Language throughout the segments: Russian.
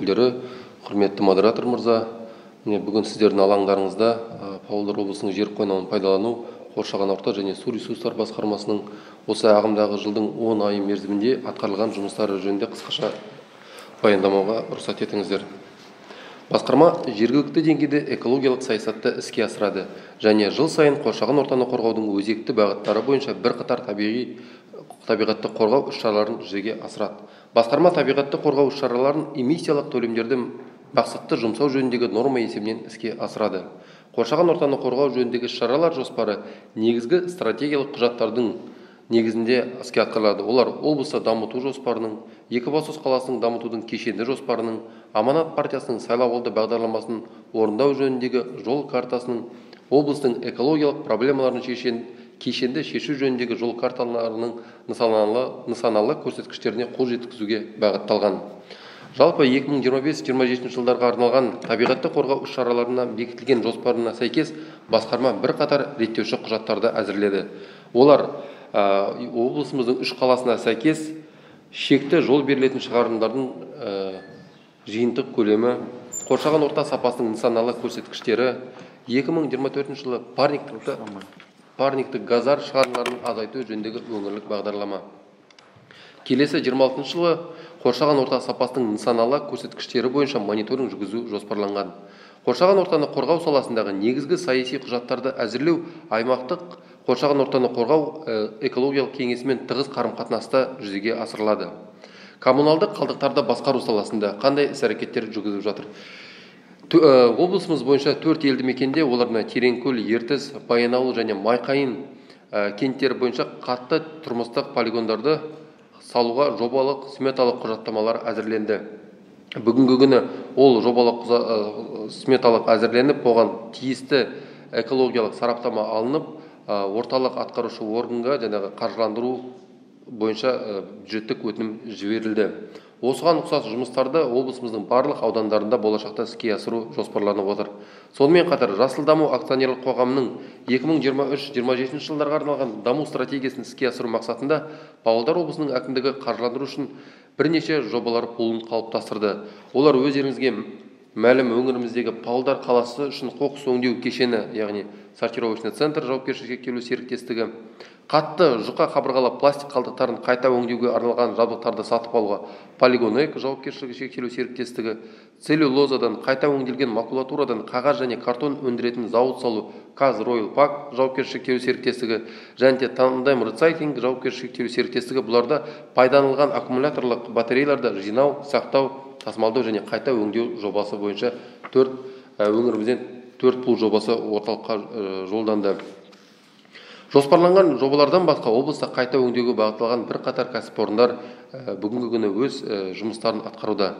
өкілдері, құрметті модератор мырза, бүгін сіздердің алаңдарыңызда Павлодар облысының жер қойнауын пайдалану, қоршаған орта және су ресурстар басқармасының осы ағымдағы жылдың 10 айы мерзімінде атқарылған жұмыстары жөнінде қысқаша баяндамауға рұқсат етіңіздер. Басқарма жергілікті деңгейде экологиялық саясатты іске асырады және жыл сайын қоршаған ортаны қорғаудың өзекті бағыттары бойынша бірқатар табиғатты қорғау іс-шараларын жүзеге асырады. Басқарма табиғатты қорғау іс-шараларын эмиссиялық төлемдерді мақсатты жұмсау жөніндегі норма есебінен іске асырады. Қоршаған ортаны қорғау жөніндегі іс-шаралар жоспары негізгі стратегиялық құжаттардың негізінде іске асырылады. Олар облыста дамыту жоспарының, Екібастұз қаласының дамытудың кешенді жоспарының, Аманат партиясының сайлауалды бағдарламасын орындау жөніндегі жол картасының, облыстың экологиялық проблемаларын кешенді шешу жөніндегі жол карталарының нысаналы көрсеткіштеріне қол жеткізуге бағытталған. Жалпы 2025-27 жылдарға арналған табиғатты қорғау іс-шараларына бекітілген жоспарына сәйкес басқарма бірқатар реттеуші құжаттарды әзірледі. Олар облысымыздың 3 қаласына сәйкес шекті жол берілетін шығарындардың жиынтық көлемі, қоршаған орта сапасының нысаналы көрсеткіштері, 2024 жылы парниктік газдар шығарындарын азайту жөніндегі өңірлік бағдарлама. Келесі 26 жылы қоршаған орта сапасының нысаналы көрсеткіштері бойынша мониторинг жүргізу жоспарланған. Қоршаған ортаны қорғау саласындағы негізгі саяси құжаттарды әзірлеу аймақтық қоршаған ортаны қорғау экологиялық кеңесімен тығыз қарым-қатынаста жүзеге асырылады. Коммуналдық қалдықтарды басқару саласында қандай іс-әрекеттер жүргізіліп жатыр? Облысымыз бойынша 4 елді мекенде, оларына Тереңкөл, Ертіс, Баянауыл және Майқайын кенттері бойынша қатты тұрмыстық полигондарды салуға жобалық сметалық құжаттамалар әзірленді. Бүгінгі күні ол жобалық сметалық әзірленіп, оған тиісті экологиялық сараптама алынып, орталық атқарушы органға жаңағы қаржыландыру бойынша бюджеттік өтінім жіберілді. Осыған ұқсас жұмыстарды облысымыздың барлық аудандарында болашақта іске асыру жоспарланып отыр. Сонымен қатар Жасыл даму акционерлік қоғамының 2023-27 жылдарға арналған даму стратегиясын іске асыру мақсатында Павлодар облысының әкімдігі қаржыландыру үшін бірнеше жобалар пулын қалыптастырды. Олар өздеріңізге мәлім өңіріміздегі Павлодар қаласы үшін қоқыс өңдеу кешені, яғни сортировочный центр жауапкершілігі шектеулі серіктестігі, қатты жұқа қабырғалы пластик қалдықтарын қайта өңдеуге арналған жабдықтарды сатып алуға Полигон Эко жауапкершілігі шектеулі серіктестігі, целлюлозадан қайта өңделген макулатурадан қағаз және картон өндіретін зауыт салу Казройл Пак жауапкершілігі шектеулі серіктестігі және Тандем Recycling жауапкершілігі шектеулі серіктестігі. Бұларда пайдаланылған аккумуляторлық батареяларды жинау, сақтау, тасымалдау және қайта өңдеу жобасы бойынша өңірімізден 4 пул жобасы орталыққа жолданды. Жоспарланған жобалардан басқа облыста қайта өңдеуге бағытталған бірқатар кәсіпорындар бүгінгі күні өз жұмыстарын атқаруда.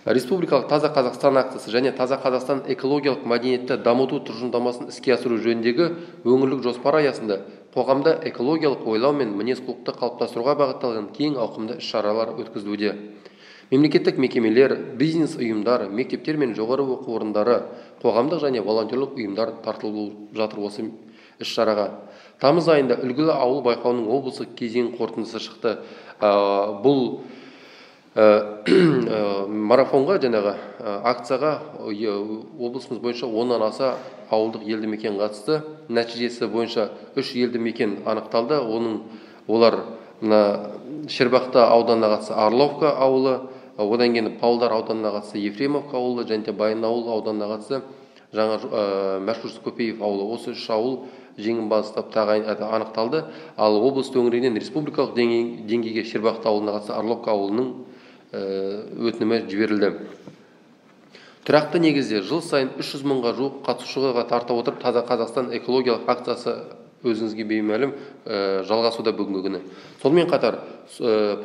Республикалық Таза Қазақстан акциясы және Таза Қазақстан экологиялық мәдениетті дамыту тұжырымдамасын іске асыру жөніндегі өңірлік жоспар аясында қоғамда экологиялық ойлау мен мінез-құлықты қалыптастыруға бағытталған кең ауқымды іс-шаралар өткізілуде. Мемлекеттік мекемелер, бизнес ұйымдар, мектептер мен жоғары оқу орындары, қоғамдық және волонтерлік ұйымдар тартылып жатыр осы іс-шараға. Тамыз айында үлгілі ауыл байқауының облыстық кезең қорытындысы шықты. Бұл марафонға жаңағы акцияға облысымыз бойынша 10-нан аса ауылдық елді мекен қатысты. Нәтижесі бойынша 3 елді мекен анықталды. Олар Шербақты ауданына қатысы Орловка ауылы, одан кейін Павлодар ауданына қатысы Ефремовка ауылы және Баянауыл ауданына қатысы жаңа Мәшһүр Көпеев ауылы. Осы 3 ауыл жеңімпаз анықталды. Ал облыс төңірегінен республикалық деңгейге Шербақты ауылына қатысы Орловка ауылының өтінімі жіберілді. Тұрақты негізде жыл сайын 300 мыңға жуық қатысушыға тарта отырып, Таза Қазақстан экологиялық акциясы өзіңізге беймәлім жалғасуда бүгінгі күні. Сонымен қатар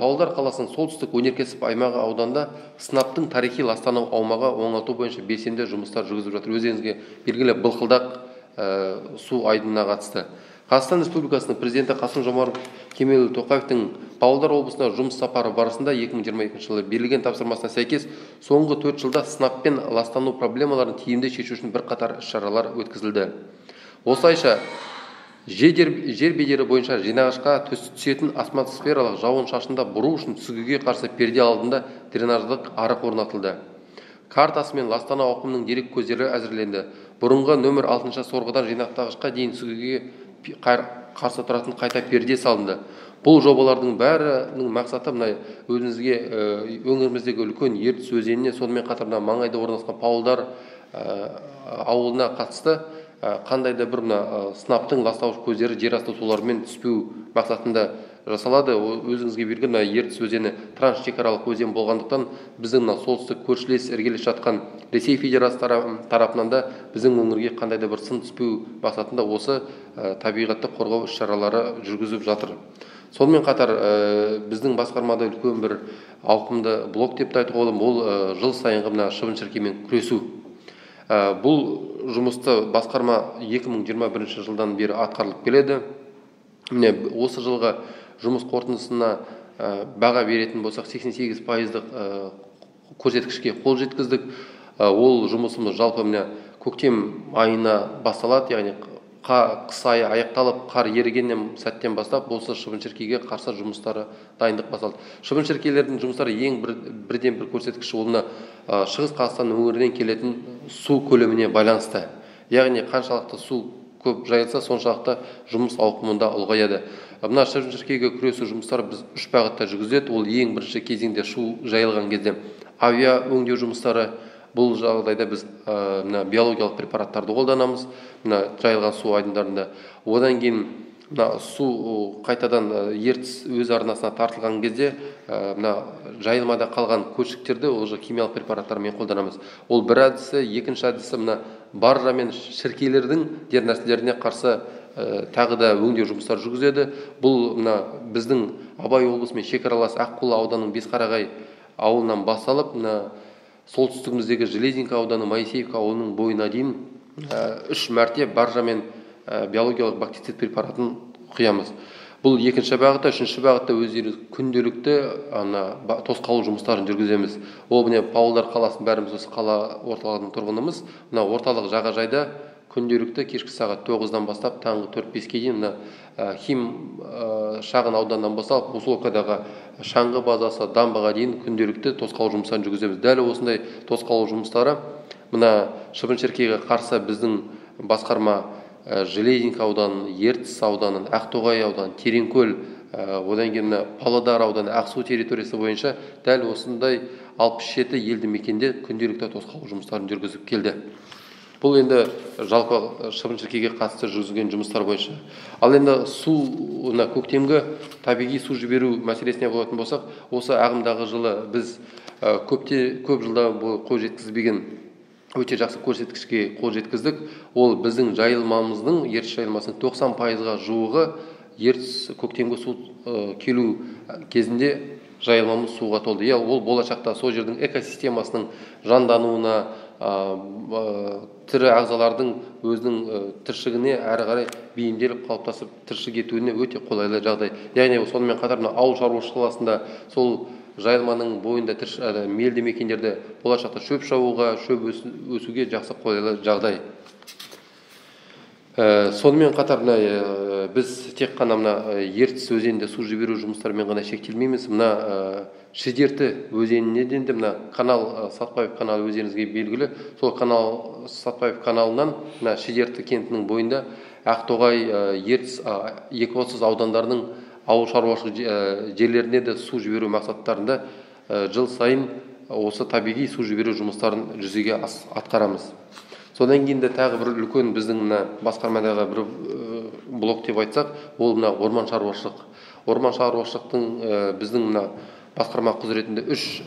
Павлодар қаласының солтүстік өнеркәсіп аймағы ауданда сынаптың тарихи ластану аумағы оңалту бойынша белсенді жұмыстар жүргізіліп жатыр. Өздеріңізге белгілі Былқылдақ су айдынына қатысты. Қазақстан Республикасының президенті Қасым-Жомарт Кемелұлы Тоқаевтың Павлодар облысына жұмыс сапары барысында 2022 жылы берілген тапсырмасына сәйкес соңғы 4 жылда сынаппен ластану проблемаларын тиімді шешу үшін бірқатар іс-шаралар өткізілді. Осылайша жер бедері бойынша жинағышқа түсетін атмосфералық жауын шашында бұру үшін сүзгіге қарсы перде алдында дренаждық арық орнатылды. картасы мен ластана ауқымының дерек көздері әзірленді. Бұрынғы нөмір 6 сорғыдан жинақтағышқа дейін сүзгіге қарсы тұратын қайта перде салынды. Бұл жобалардың бәрінің мақсаты мына өзіңізге өңіріміздегі үлкен Ертіс өзеніне, сонымен қатар маңайда орналасқан Павлодар ауылына қатысты қандай да бір сынаптың ластауыш көздері жер асты суларымен түспеу мақсатында жасалады. Өзіңізге белгілі Ертіс өзені трансшекаралық өзен болғандықтан біздің солтүстік көршілес іргелес жатқан Ресей Федерациясы тарапынан да біздің өңірге қандай да бір сын түспеу мақсатында осы табиғатты қорғау іс-шаралары жүргізіп жатыр. Сонымен қатар біздің басқармада үлкен бір ауқымды блок деп айтуға болады. Бұл жыл сайынғы шыбын-шіркеймен күресу. Бұл жұмысты басқарма 2021 жылдан бері атқарылып келеді. Міне осы жылғы жұмыс қорытындысына баға беретін болсақ 88%-дық көрсеткішке қол жеткіздік. Ол жұмысымыз жалпы міне көктем айына басталады, яғни қыс айы аяқталып, қар ерігеннен сәттен бастап осы шыбын-шіркейге қарсы жұмыстары дайындық басталды. Шыбын-шіркейлердің жұмыстары ең бірден бір көрсеткіші олына Шығыс Қазақстан өңірінен келетін су көлеміне байланысты. Яғни қаншалықты су көп жайылса, соншалықты жұмыс ауқымында ұлғаяды. Мына шыбын-шіркейге күресу жұмыстары біз 3 бағытта жүргізіледі. Ол ең бірінші кезеңде шу жайылған кезде авиа өңдеу жұмыстары. Бұл жағдайда біз биологиялық препараттарды қолданамыз жайылған су айдындарында. Одан кейін су қайтадан Ертіс өз арнасына тартылған кезде жайылмада қалған көлшіктерді ол химиялық препараттармен қолданамыз. Ол бір әдісі, екінші әдісі баржа мен шіркейлердің дернәсілдеріне қарсы тағы да өңдеу жұмыстар жүргізеді. Бұл біздің Абай облысы мен шекаралас Аққулы ауданының Бесқарағай ауылынан басталып, солтүстігіміздегі Железинка ауданы, Моисеевка ауылының бойына дейін 3 мәрте баржа мен биологиялық бактицид препаратын құямыз. Бұл екінші бағытта. Үшінші бағытта өздеріңіз күнделікті тосқалу жұмыстарын жүргіземіз. Ол Павлодар қаласын бәріміз осы қала орталығының тұрғынымыз. Орталық жағажайда күнделікті кешкі сағат 9-дан бастап таңғы 4-5-ке дейін Хим шағын ауданнан бастап Условкадағы шаңғы базасы дамбаға дейін күнделікті тосқалу жұмыстарын жүргіземіз. Дәл осындай тосқалу жұмыстары шыбын-шіркейге қарсы біздің басқарма Железинка ауданын, Ертіс ауданын, Ақтоғай ауданын, Тереңкөл, одан кейін Павлодар ауданы, Ақсу территориясы бойынша дәл осындай 67 елді мекенде күнделікті тосқалу жұмыстарын жүргізіп келді. Бұл енді жалпы шыбын-шіркейге қатысты жүргізген жұмыстар бойынша. Ал енді су көктемгі табиғи су жіберу мәселесіне болатын болсақ, осы ағымдағы жылы біз көп жылда қол жеткізбеген өте жақсы көрсеткішке қол жеткіздік. Ол біздің жайылмамыздың, Ертіс жайылмасының 90%-ға жуығы Ертіс көктемгі су келу кезінде жайылмамыз суға толды. Ол болашақта сол жердің экосистемасының жандануына, тірі ағзалардың өзінің тіршігіне әрі қарай бейімделіп қалыптасып тіршілік етуіне өте қолайлы жағдай. Яғни сонымен қатар ауыл шаруашылығы саласында сол жайылманың бойында мелді мекендерде болашақта шөп шабуға, шөп өсуге жақсы қолайлы жағдай. Сонымен қатар біз тек қана Ертіс өзенінде су жіберу жұмыстарымен ғана шектелмейміз. Шідерті өзенінен де канал Сатпаев каналы өзіңізге белгілі. Сол канал Сатпаев каналынан Шідерті кентінің бойында Ақтоғай, Ертіс, Екібастұз аудандарының ауыл шаруашылық жерлеріне де су жіберу мақсаттарында жыл сайын осы табиғи су жіберу жұмыстарын жүзеге атқарамыз. Содан кейін де тағы бір үлкен біздің басқармадағы бір блок деп айтсақ, ол орман шаруашылық. Орман шаруашылықтың біздің басқарма құзыретінде 3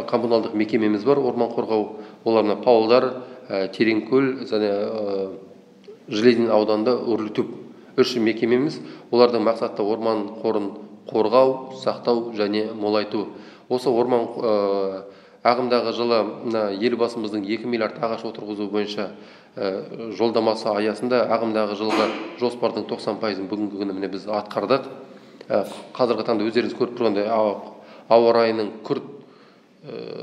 коммуналдық мекемеміз бар. Орман қорғау, олар Павлодар, Тереңкөл және Железин ауданында Үрлітөп 3 мекемеміз. Олардың мақсаты орман қорын қорғау, сақтау және молайту. Осы орман ағымдағы жылы елбасымыздың 2 миллиард ағаш отырғызу бойынша жолдамасы аясында ағымдағы жылғы жоспардың 90%-ын бүгінгі күні біз атқардық. Қазіргі таңда өздеріңіз көріп тұрғандай ауа райының күрт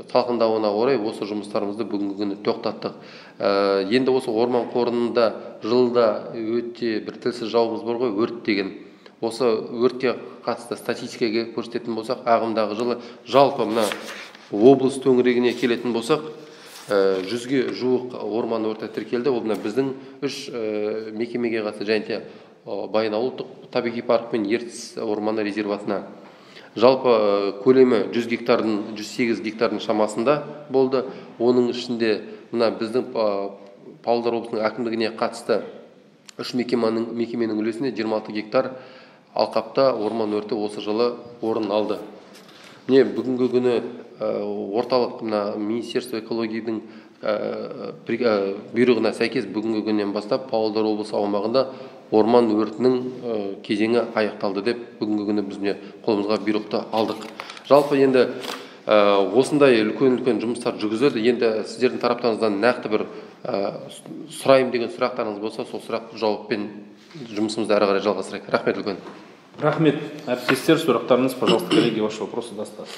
салқындауына орай осы жұмыстарымызды бүгінгі күні тоқтаттық. Енді осы орман қорында жылда өте бір тілсіз жауымыз бар ғой, өрт деген. Осы өртке қатысты статистикаға көрсететін болсақ, ағымдағы жылы жалпы Облыс төңірегіне келетін болсақ, 100-ге жуық орман өрті тіркелді. Ол біздің 3 мекемеге қатысты, және Баянауыл ұлттық табиғи парк пен Ертіс орманы резерватына. Жалпы көлемі 108 гектардың шамасында болды. Оның ішінде біздің Павлодар облысының әкімдігіне қатысты 3 мекеменің үлесінде 26 гектар алқапта орман өрті осы жылы орын алды. Бүгінгі күні орталық Министерство экологияның бұйрығына сәйкес бүгінгі күннен бастап Павлодар облысы аумағында орман өртінің кезеңі аяқталды деп бүгінгі күні біз қолымызға бұйрықты алдық. Жалпы енді осындай үлкен жұмыстар жүргізілді. Енді сіздердің тараптарыңыздан нақты бір сұрайым деген сұрақтарыңыз болса, сол сұрақ жауаппен жұмысымызды әрі қарай жалғастырайық. Рахмет үлкен. Рахмет. Әріптестер, сұрақтарыңыз, пожалуйста, коллеги, ваши вопросы достаточно.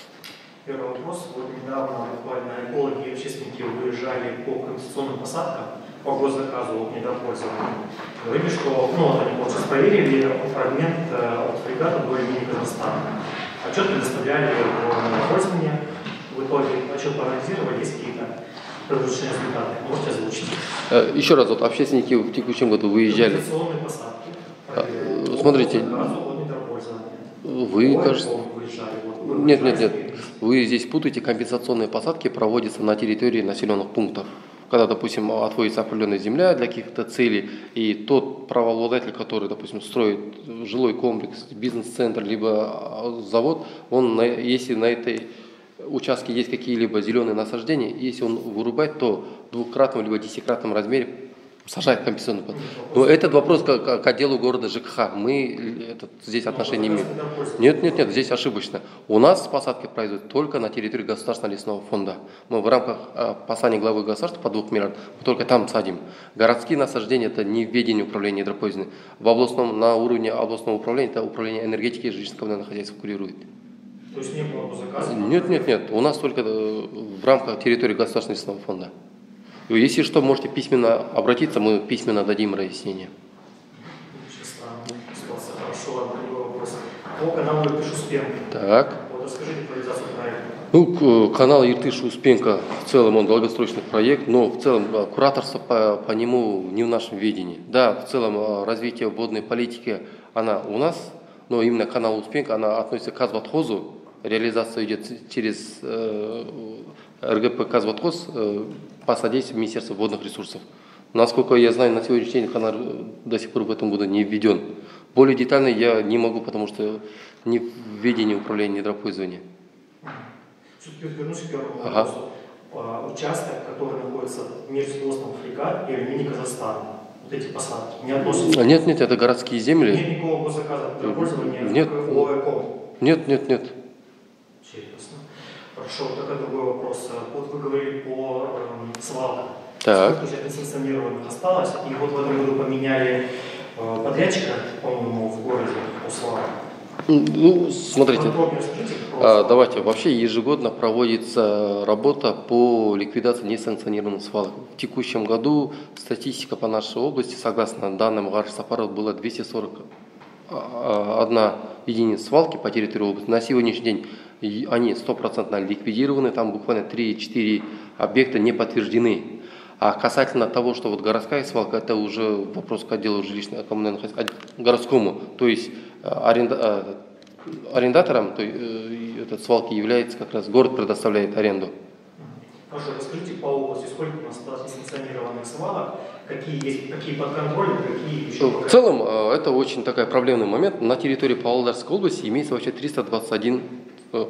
Первый вопрос. Вот недавно буквально экологи и общественники выезжали по компенсационным посадкам по госзаказу недропользования. Говорили, что они сейчас проверили фрагмент от фрегата до имени Казахстана. Отчет предоставляли в пользование. В итоге отчет проанализировали, есть какие-то предыдущие результаты. Можете озвучить? Еще раз, общественники в текущем году выезжали. Компенсационные посадки. Смотрите, вы, кажется... Нет. Вы здесь путаете, компенсационные посадки проводятся на территории населенных пунктов. Когда, допустим, отводится определенная земля для каких-то целей, и тот правообладатель, который, допустим, строит жилой комплекс, бизнес-центр, либо завод, он, если на этой участке есть какие-либо зеленые насаждения, если он вырубает, то в 2-кратном либо 10-кратном размере сажает компенсационный посадки. Но этот вопрос к отделу города ЖКХ. Мы здесь отношения не имеем. Нет, здесь ошибочно. У нас посадки производят только на территории Государственного лесного фонда. Мы в рамках послания главы государства по 2 миллиардам только там садим. Городские насаждения это не в ведении управления гидропонией. На уровне областного управления это управление энергетики и жилищно-коммунального хозяйства курирует. То есть не было заказа? Нет. У нас только в рамках территории Государственного лесного фонда. Если что, можете письменно обратиться, мы письменно дадим разъяснение. Хорошо, другой вопрос. По каналу Иртыш-Успенка. Так. Вот расскажите про реализацию проекта. Канал Иртыш-Успенка, в целом он долгосрочный проект, но в целом кураторство по нему не в нашем видении. Да, в целом развитие водной политики, она у нас, но именно канал Успенка, она относится к Казватхозу. Реализация идет через РГП Казватхоз по содействию Министерства водных ресурсов. Насколько я знаю, на сегодняшний день канал до сих пор в этом году не введен. Более детально я не могу, потому что не в ведении управления недропользования. Все-таки вернусь к первому вопросу. Участок, который находится между Свердловском фрегат и алюминий Казахстана, вот эти посадки, не относятся? Нет, это городские земли. Нет никакого госзаказа для пользования? Нет. Нет. Интересно. Хорошо, тогда другой вопрос. Вот вы говорили по свалкам. Так. Сколько уже несанкционированных осталось? И вот в этом году поменяли подрядчика, по-моему, в городе по свалкам. Смотрите, давайте, вообще ежегодно проводится работа по ликвидации несанкционированных свалок. В текущем году статистика по нашей области, согласно данным Гаршсапаров, было 241 единица свалки по территории области. На сегодняшний день они 100% ликвидированы, там буквально 3-4 объекта не подтверждены. А касательно того, что городская свалка, это уже вопрос к отделу жилищно-коммунального хозяйства, городскому, то есть арендатором этот свалки является как раз город, предоставляет аренду. Хорошо, расскажите по области, сколько у нас осталось несанкционированных свалок, какие под контролем, какие еще... В целом, это очень такой проблемный момент. На территории Павлодарской области имеется вообще 321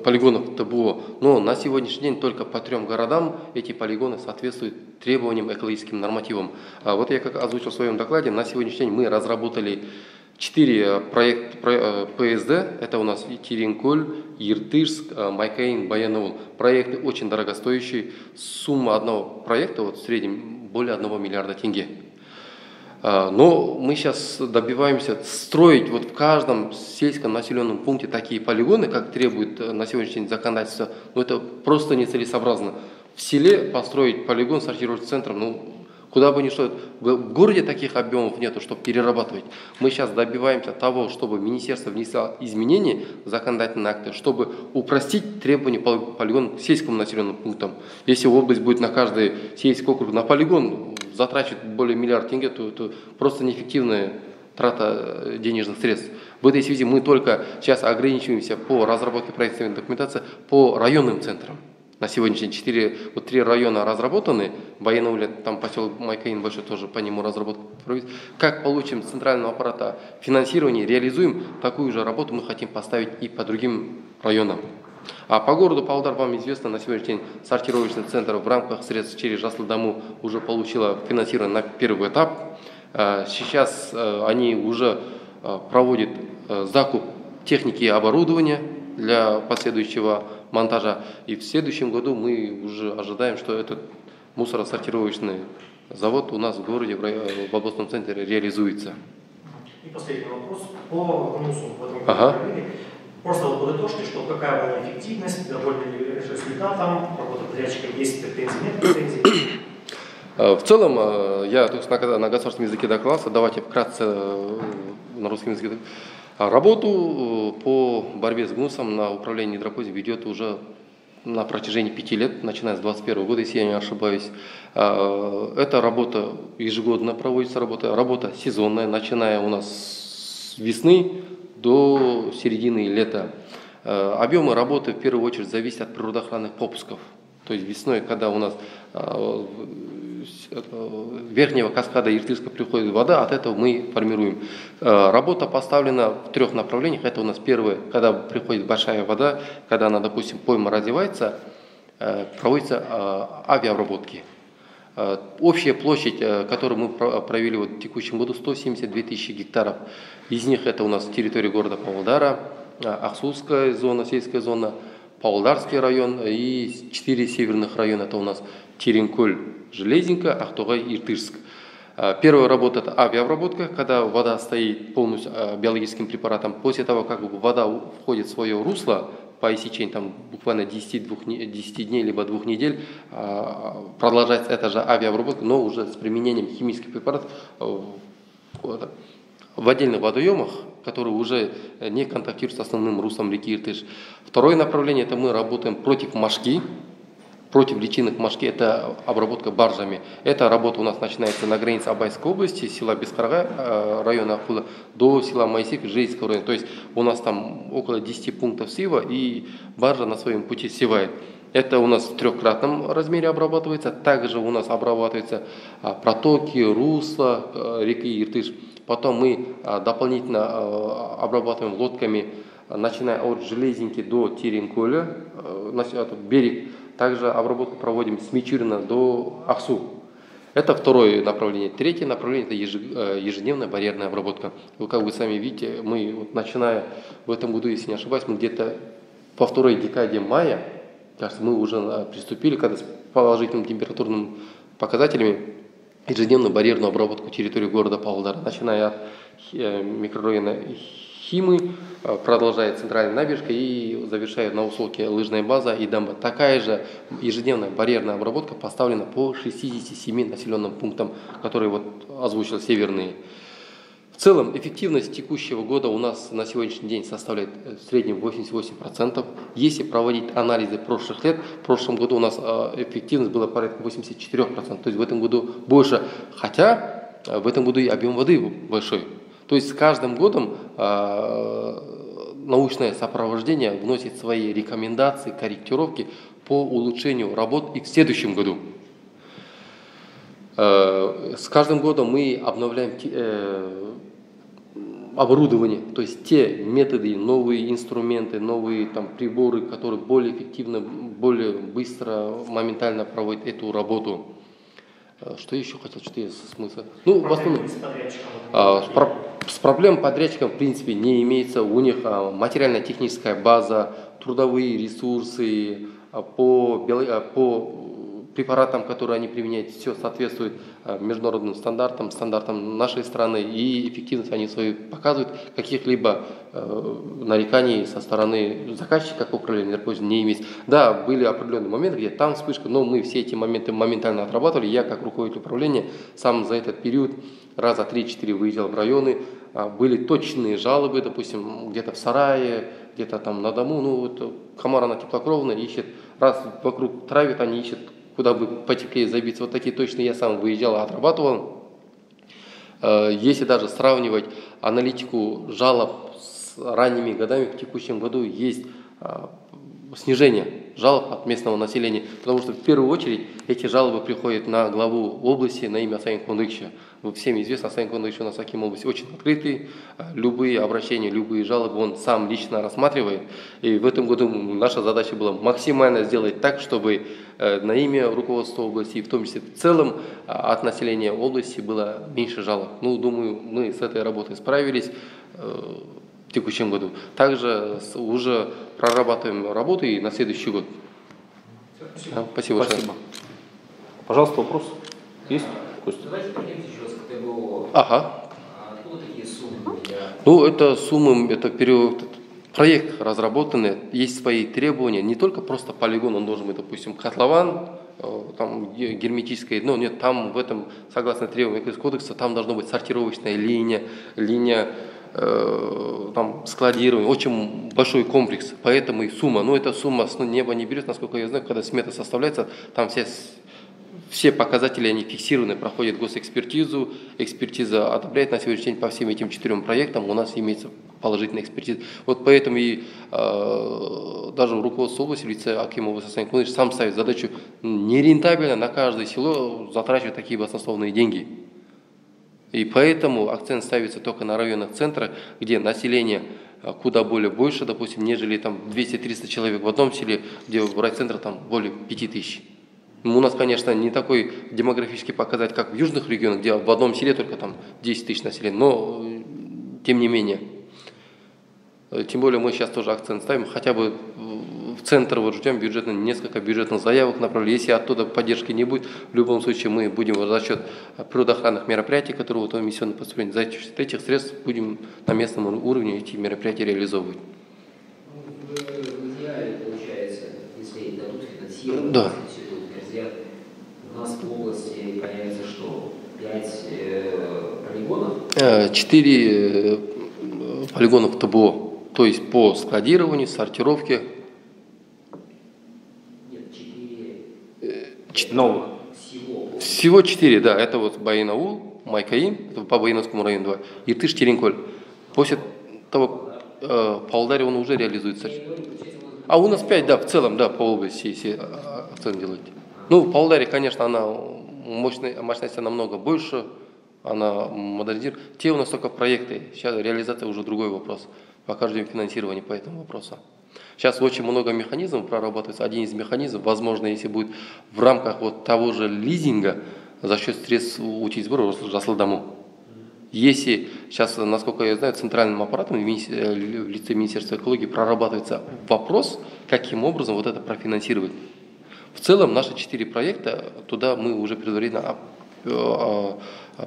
полигонов ТБО, но на сегодняшний день только по 3 городам эти полигоны соответствуют требованиям экологическим нормативам. Вот я как озвучил в своем докладе, на сегодняшний день мы разработали 4 проекта ПСД, это у нас Теренкуль, Иртышск, Майкаин, Баянауыл. Проекты очень дорогостоящие, сумма одного проекта в среднем более 1 миллиарда тенге. Но мы сейчас добиваемся строить в каждом сельском населенном пункте такие полигоны, как требует на сегодняшний день законодательство, но это просто нецелесообразно. В селе построить полигон с сортировочным центром, Куда бы ни шло, в городе таких объемов нету, чтобы перерабатывать. Мы сейчас добиваемся того, чтобы министерство внесло изменения в законодательные акты, чтобы упростить требования полигона к сельскому населенным пунктам. Если область будет на каждый сельский округ на полигон затрачивать более миллиарда тенге, то это просто неэффективная трата денежных средств. В этой связи мы только сейчас ограничиваемся по разработке проектной документации по районным центрам. На сегодняшний день 3 района разработаны, Баянауля, там поселок Майкаин большой тоже по нему разработка проводится. Как получим с центрального аппарата финансирование, реализуем, такую же работу мы хотим поставить и по другим районам. А по городу Павлодар, вам известно, на сегодняшний день сортировочный центр в рамках средств через Жасылдаму уже получила финансирование на первый этап. Сейчас они уже проводят закуп техники и оборудования для последующего монтажа. И в следующем году мы уже ожидаем, что этот мусоросортировочный завод у нас в городе, в областном центре реализуется. И последний вопрос по ГНУСу в этом году. Просто вот подытожьте, что какая была эффективность, довольны ли результатом, работа подрядчика, есть претензии, нет претензий? В целом, я на государственном языке докладывался, давайте вкратце на русском языке. Работу по борьбе с ГНУСом на управлении гидропонией ведет уже на протяжении 5 лет, начиная с 2021 года, если я не ошибаюсь. Эта работа ежегодно проводится, работа сезонная, начиная у нас с весны до середины лета. Объемы работы в первую очередь зависят от природоохранных пропусков. То есть весной, когда у нас верхнего каскада Иртышска приходит вода, от этого мы формируем. Работа поставлена в 3 направлениях. Это у нас первое, когда приходит большая вода, когда она, допустим, пойма развивается, проводятся авиаобработки. Общая площадь, которую мы провели в текущем году, 172 тысячи гектаров. Из них это у нас территория города Павлодара, Ахсусская зона, сельская зона, Павлодарский район и 4 северных района. Это у нас Теренкуль, Железинка, Ахтогай, Иртышск. Первая работа – это авиаобработка, когда вода стоит полностью биологическим препаратом. После того, как вода входит в свое русло, по истечении там, буквально 10 дней, либо 2 недель, продолжается эта же авиаобработка, но уже с применением химических препаратов в отдельных водоемах, которые уже не контактируют с основным руслом реки Иртыш. Второе направление – это мы работаем против мошки. Против личинок мошки – это обработка баржами. Эта работа у нас начинается на границе Абайской области, села Бескарга, района Ахула, до села Майсик, Жейского района. То есть у нас там около 10 пунктов сева, и баржа на своем пути севает. Это у нас в 3-кратном размере обрабатывается. Также у нас обрабатываются протоки, русла реки Иртыш. Потом мы дополнительно обрабатываем лодками, начиная от Железинки до Теренкуля, берег. Также обработку проводим с Мичурина до Ахсу. Это второе направление. Третье направление – это ежедневная барьерная обработка. Вы как вы сами видите, мы, вот, начиная в этом году, если не ошибаюсь, мы где-то по 2-й декаде мая, кажется, мы уже приступили, когда с положительными температурными показателями, ежедневную барьерную обработку территории города Павлодара, начиная от микрорайона Химы, продолжает центральная набережка и завершает на Усолке лыжная база и дамба. Такая же ежедневная барьерная обработка поставлена по 67 населенным пунктам, которые вот озвучил северные. В целом эффективность текущего года у нас на сегодняшний день составляет в среднем 88%. Если проводить анализы прошлых лет, в прошлом году у нас эффективность была порядка 84%. То есть в этом году больше, хотя в этом году и объем воды большой. То есть с каждым годом научное сопровождение вносит свои рекомендации, корректировки по улучшению работ и в следующем году. С каждым годом мы обновляем оборудование, то есть те методы, новые инструменты, новые там, приборы, которые более эффективно, более быстро, моментально проводят эту работу. Что еще хотел, что есть смысл? Ну, в основном, с проблем подрядчиком в принципе не имеется. У них материально-техническая база, трудовые ресурсы, по препаратам, которые они применяют, все соответствует международным стандартам нашей страны, и эффективность они свою показывают. Каких-либо нареканий со стороны заказчика к управлению энергопользованием не имеется. Да, были определенные моменты, где там вспышка, но мы все эти моменты моментально отрабатывали. Я, как руководитель управления, сам за этот период раза 3-4 выезжал в районы, были точные жалобы, допустим, где-то в сарае, где-то там на дому, ну вот комара она теплокровная, ищет, раз вокруг травит, они ищут, куда бы потеплее забиться. Вот такие точные я сам выезжал, отрабатывал. Если даже сравнивать аналитику жалоб с ранними годами, в текущем году есть снижение жалоб от местного населения, потому что в первую очередь эти жалобы приходят на главу области на имя Асаин Кундыкча. Всем известно, Асаин Кундыкч у нас Аким области очень открытый, любые обращения, любые жалобы он сам лично рассматривает. И в этом году наша задача была максимально сделать так, чтобы на имя руководства области, и в том числе в целом от населения области было меньше жалоб. Ну, думаю, мы с этой работой справились в текущем году. Также уже прорабатываем работу и на следующий год. Спасибо. Спасибо. Пожалуйста, вопрос есть? Давайте пройдемте еще раз к ТБО. Ага. Откуда такие суммы? Ну, это суммы, это период, проект разработанный, есть свои требования, не только просто полигон, он должен быть, допустим, котлован, там герметическая, но нет, там в этом, согласно требованиям кодекса, там должна быть сортировочная линия там складирование, очень большой комплекс, поэтому и сумма, но эта сумма с неба не берет, насколько я знаю, когда смета составляется, там все показатели, они фиксированы, проходят госэкспертизу, экспертиза одобряет на сегодняшний день по всем этим 4 проектам, у нас имеется положительная экспертиза. Вот поэтому и даже руководство области, в лице Акима области Асаин Кундыкч сам ставит задачу нерентабельно на каждое село затрачивать такие баснословные деньги. И поэтому акцент ставится только на районах центра, где население куда более больше, допустим, нежели там 200-300 человек в одном селе, где в райцентре там более 5000. У нас, конечно, не такой демографический показатель, как в южных регионах, где в одном селе только там 10 тысяч населения, но тем не менее. Тем более мы сейчас тоже акцент ставим, хотя бы в центр вот ждем несколько бюджетных заявок направили. Если оттуда поддержки не будет, в любом случае мы будем за счет природоохранных мероприятий, которые вот эмиссионное поступление, за счет этих средств будем на местном уровне эти мероприятия реализовывать. В идеале получается, если дадут финансирование, да. У нас в области появится что? 5 полигонов? 4 полигонов ТБО. То есть по складированию, сортировке. Нет, 4 новых. Всего 4, да. Это вот Баянаул, Майкаим, это по Баяновскому району 2, Иртыш, Теренколь. После того, Павлодаре он уже реализуется. А у нас 5, да, в целом, да, по области, если акцент делать. Ну, в Павлодаре, конечно, она мощность намного больше, она модернизирует. Те у нас только проекты, сейчас реализация уже другой вопрос. Пока ждем финансирования по этому вопросу. Сейчас очень много механизмов прорабатывается. Один из механизмов, возможно, если будет в рамках вот того же лизинга за счет средств утилизатора Жасылдаму. Если сейчас, насколько я знаю, центральным аппаратом в лице Министерства экологии прорабатывается вопрос, каким образом вот это профинансировать. В целом наши 4 проекта, туда мы уже предварительно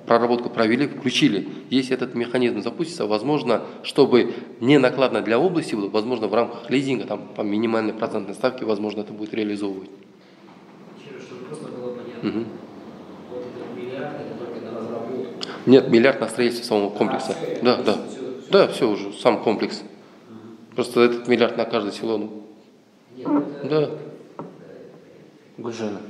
проработку провели, включили. Если этот механизм запустится, возможно, чтобы не накладно для области было, возможно, в рамках лизинга, там, по минимальной процентной ставке, возможно, это будет реализовывать. Чтобы просто было понятно, вот этот миллиард, это только на разработку? Нет, 1 миллиард на строительство самого комплекса. Да, все уже, сам комплекс. Просто этот 1 миллиард на каждое село. Ну. Нет, это... Да. Гүлжена.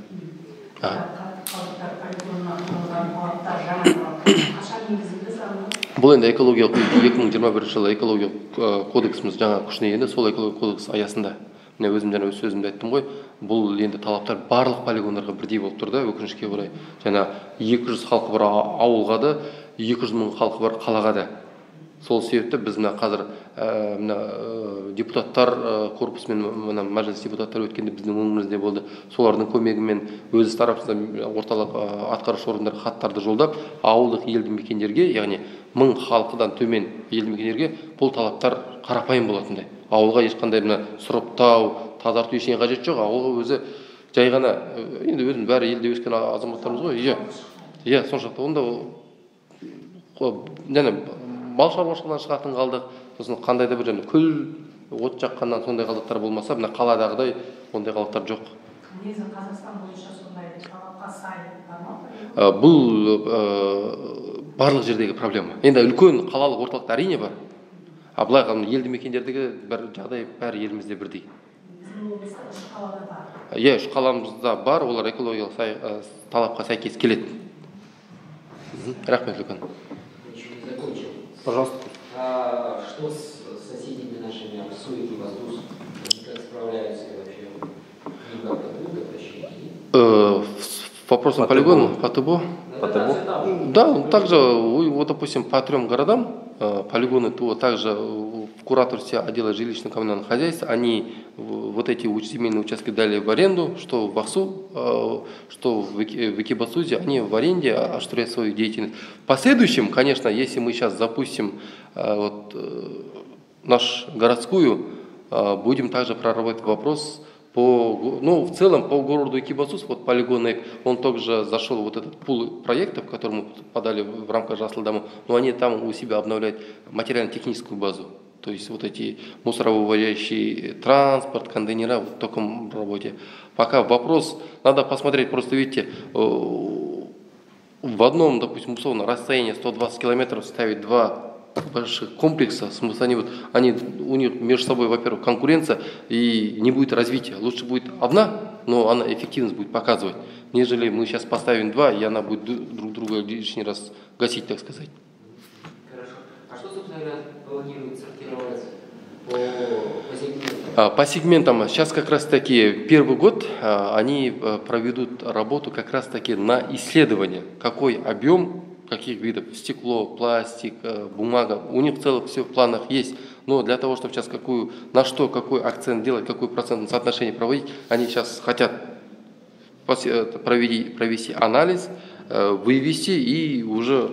Бұл енді экологиялық 2021 жылы экологиялық кодексіміз жаңа күшіне енді, сол экологиялық кодекс аясында. Міне өзім жаңа өз сөзімде айттым ғой, бұл енді талаптар барлық полигондарға бірдей болып тұр да, өкінішке орай. Жаңа 200 халқы бар ауылға да, 200 мың халқы бар қалаға да. Сол себепті біз мына қазір депутаттар корпусымен мына мәжіліс депутаттары өткенде біздің өңірімізде болды. Солардың көмегімен өз тарапымыздан орталық атқарушы орындар хаттарды жолдап, ауылдық елді мекендерге, яғни 1000 халқыдан төмен елді мекендерге бұл талаптар қарапайым болатындай. Ауылға ешқандай мына сұрыптау, тазарту ештеңе қажет жоқ. Ауылға өзі жай ғана, енді өзіміз бәрі елде өскен азаматтарымыз ғой. Иә, соншалықты онда мал шаруашылығынан шығатын қалдық, сосын қандай да бір күл от жаққаннан сондай қалдықтар болмаса, мына қаладағыдай ондай қалдықтар жоқ. Негізі Қазақстан бойынша сондай талапқа сай бар ма? Бұл барлық жердегі проблема. Енді үлкен қалалық орталықта әрине бар. Былай елді мекендердегі бір жағдай бәрі елімізде бірдей. Біздің облыста үш қалада бар. Иә, үш қаламызда бар, олар экологиялық талапқа сәйкес келеді. Рахмет, Люкан. Еще не закончил. Пожалуйста. Что с соседями нашими, Аксуй и Воздус? Они как справляются вообще? Они как-то будут обращения? Вопрос на полигон, по ТБО? По ТБО? Да, также, вот, допустим, по 3 городам полигоны ТО также в кураторстве отдела жилищно-коммунального хозяйства, они вот эти земельные участки дали в аренду, что в Ахсу, что в Экибастузе, они в аренде осуществляют свою деятельность. В последующем, конечно, если мы сейчас запустим нашу городскую, будем также прорабатывать вопрос в целом по городу Экибастуз, полигон, он также зашел вот этот пул проектов, которые мы подали в рамках Жасылдамы, но они там у себя обновляют материально-техническую базу. То есть вот эти мусоровывозящий транспорт, контейнера в таком работе. Пока вопрос, надо посмотреть, просто видите, в одном, допустим, условно, расстоянии 120 километров ставить два больших комплекса, в смысле у них между собой, во-первых, конкуренция и не будет развития. Лучше будет одна, но она эффективность будет показывать, нежели мы сейчас поставим два, и она будет друг друга лишний раз гасить, так сказать. Хорошо. А что, собственно говоря, планируют сортировать по сегментам? По сегментам, сейчас как раз таки первый год они проведут работу как раз таки на исследование, какой объем, каких видов, стекло, пластик, бумага, у них в целом все в планах есть, но для того, чтобы сейчас какой акцент делать, какое процентное соотношение проводить, они сейчас хотят провести анализ, вывести и уже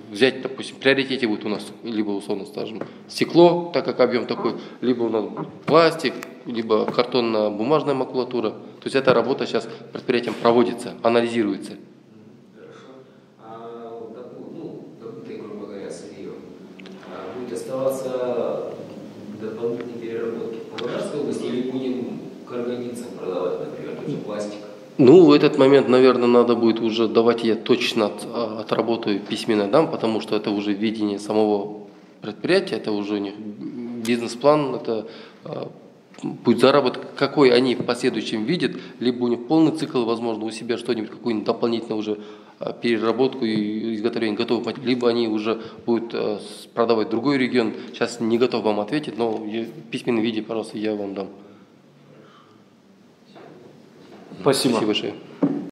взять, допустим, в приоритете будет у нас либо, условно скажем, стекло, так как объем такой, либо у нас пластик, либо картонно-бумажная макулатура. То есть эта работа сейчас предприятием проводится, анализируется. Будет оставаться дополнительные переработки в Павлодарской области или будем карганинцам продавать, например, тот же пластик? В этот момент, наверное, надо будет уже давать, я точно отработаю письменно дам, потому что это уже видение самого предприятия, это уже у них бизнес-план, это будет заработок, какой они в последующем видят, либо у них полный цикл, возможно, у себя что-нибудь, какую-нибудь дополнительную уже переработку и изготовление готовых материалов, либо они уже будут продавать в другой регион. Сейчас не готов вам ответить, но в письменном виде, пожалуйста, я вам дам. Спасибо. Спасибо большое.